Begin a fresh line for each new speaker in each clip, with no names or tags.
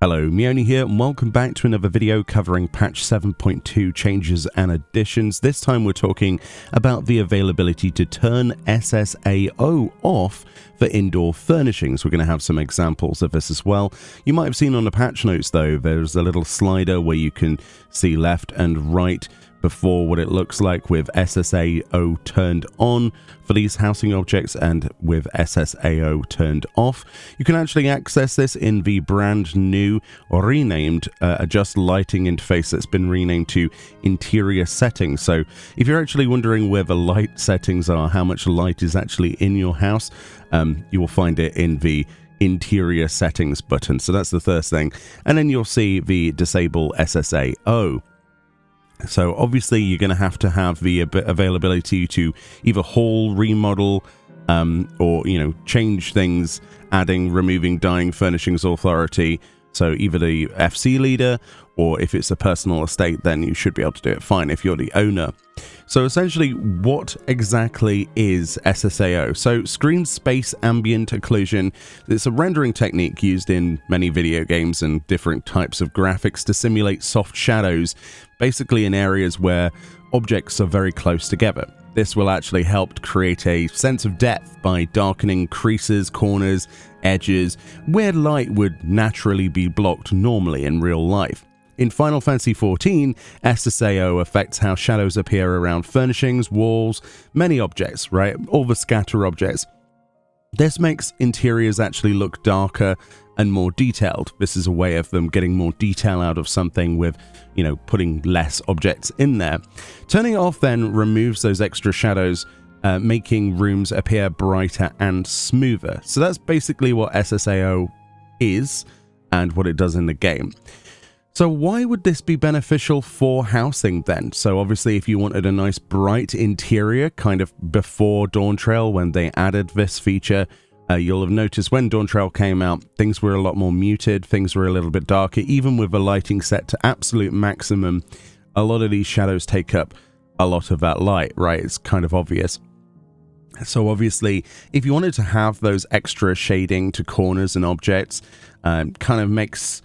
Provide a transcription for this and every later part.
Hello, Meoni here, and welcome back to another video covering patch 7.2 changes and additions. This time we're talking about the availability to turn SSAO off for indoor furnishings. We're going to have some examples of this as well. You might have seen on the patch notes though, there's a little slider where you can see left and right before what it looks like with SSAO turned on for these housing objects and with SSAO turned off. You can actually access this in the brand new or renamed adjust lighting interface that's been renamed to interior settings. So if you're actually wondering where the light settings are, how much light is actually in your house, you will find it in the interior settings button. So that's the first thing. And then you'll see the disable SSAO. So obviously you're going to have the availability to either haul, remodel, or, change things, adding, removing, dying, furnishings authority. So either the FC leader, or if it's a personal estate, then you should be able to do it fine if you're the owner. So essentially, what exactly is SSAO? So screen space ambient occlusion. It's a rendering technique used in many video games and different types of graphics to simulate soft shadows, basically in areas where objects are very close together. This will actually help create a sense of depth by darkening creases, corners, edges, where light would naturally be blocked normally in real life. In Final Fantasy XIV, SSAO affects how shadows appear around furnishings, walls, many objects, right? All the scatter objects. This makes interiors actually look darker and more detailed. This is a way of them getting more detail out of something with, putting less objects in there. Turning it off then removes those extra shadows, making rooms appear brighter and smoother. So that's basically what SSAO is and what it does in the game. So why would this be beneficial for housing then? So obviously if you wanted a nice bright interior, kind of before Dawntrail when they added this feature, you'll have noticed when Dawntrail came out, things were a lot more muted, things were a little bit darker. Even with the lighting set to absolute maximum, a lot of these shadows take up a lot of that light, right? It's kind of obvious. So obviously, if you wanted to have those extra shading to corners and objects, kind of makes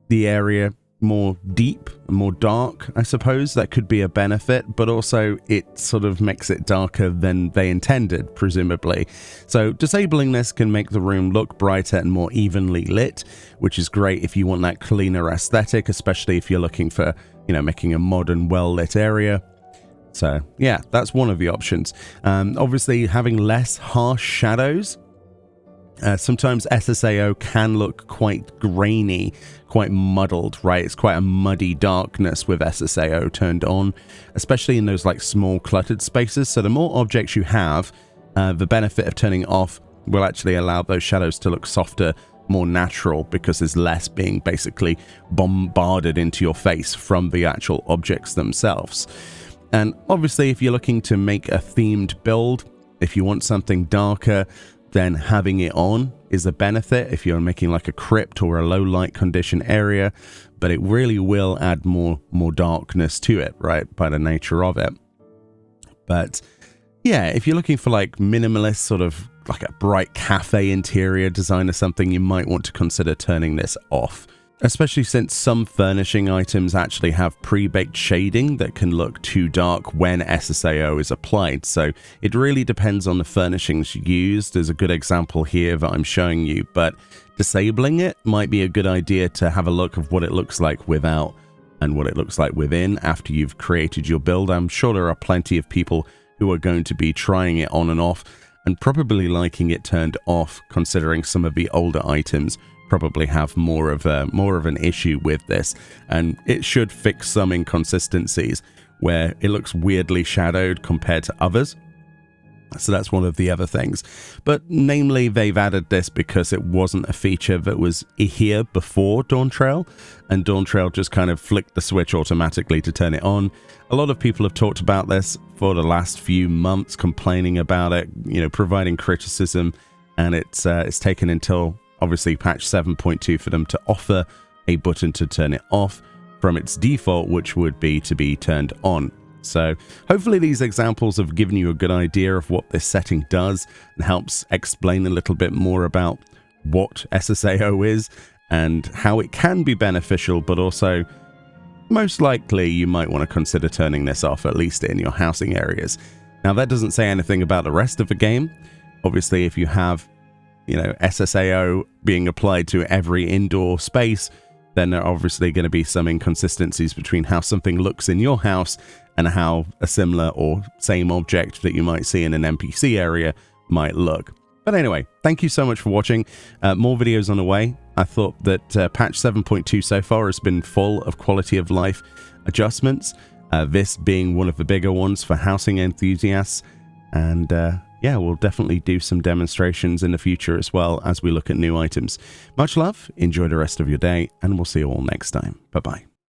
the area more deep, more dark, I suppose. That could be a benefit, but also it sort of makes it darker than they intended, presumably. So disabling this can make the room look brighter and more evenly lit, which is great if you want that cleaner aesthetic, especially if you're looking for, making a modern, well-lit area. So yeah, that's one of the options. Obviously, having less harsh shadows. Sometimes SSAO can look quite grainy, quite muddled, right? It's quite a muddy darkness with SSAO turned on, especially in those small cluttered spaces. So the more objects you have, the benefit of turning it off will actually allow those shadows to look softer, more natural, because there's less being basically bombarded into your face from the actual objects themselves. And obviously, if you're looking to make a themed build, if you want something darker, then having it on is a benefit if you're making like a crypt or a low light condition area, but it really will add more darkness to it, right, by the nature of it. But yeah, if you're looking for minimalist, sort of like a bright cafe interior design or something, you might want to consider turning this off. Especially since some furnishing items actually have pre-baked shading that can look too dark when SSAO is applied. So it really depends on the furnishings used. There's a good example here that I'm showing you, but disabling it might be a good idea to have a look of what it looks like without and what it looks like within after you've created your build. I'm sure there are plenty of people who are going to be trying it on and off and probably liking it turned off, considering some of the older items probably have more of an issue with this, and it should fix some inconsistencies where it looks weirdly shadowed compared to others. So that's one of the other things. But namely, they've added this because it wasn't a feature that was here before Dawntrail, and Dawntrail just kind of flicked the switch automatically to turn it on. A lot of people have talked about this for the last few months, complaining about it, providing criticism, and it's taken until obviously patch 7.2 for them to offer a button to turn it off from its default, which would be to be turned on. So hopefully these examples have given you a good idea of what this setting does and helps explain a little bit more about what SSAO is and how it can be beneficial, but also most likely you might want to consider turning this off, at least in your housing areas. Now, that doesn't say anything about the rest of the game. Obviously, if you have, SSAO being applied to every indoor space, then there are obviously going to be some inconsistencies between how something looks in your house and how a similar or same object that you might see in an NPC area might look. But anyway, thank you so much for watching. More videos on the way. I thought that patch 7.2 so far has been full of quality of life adjustments, this being one of the bigger ones for housing enthusiasts. And yeah, we'll definitely do some demonstrations in the future as well as we look at new items. Much love, enjoy the rest of your day, and we'll see you all next time. Bye-bye.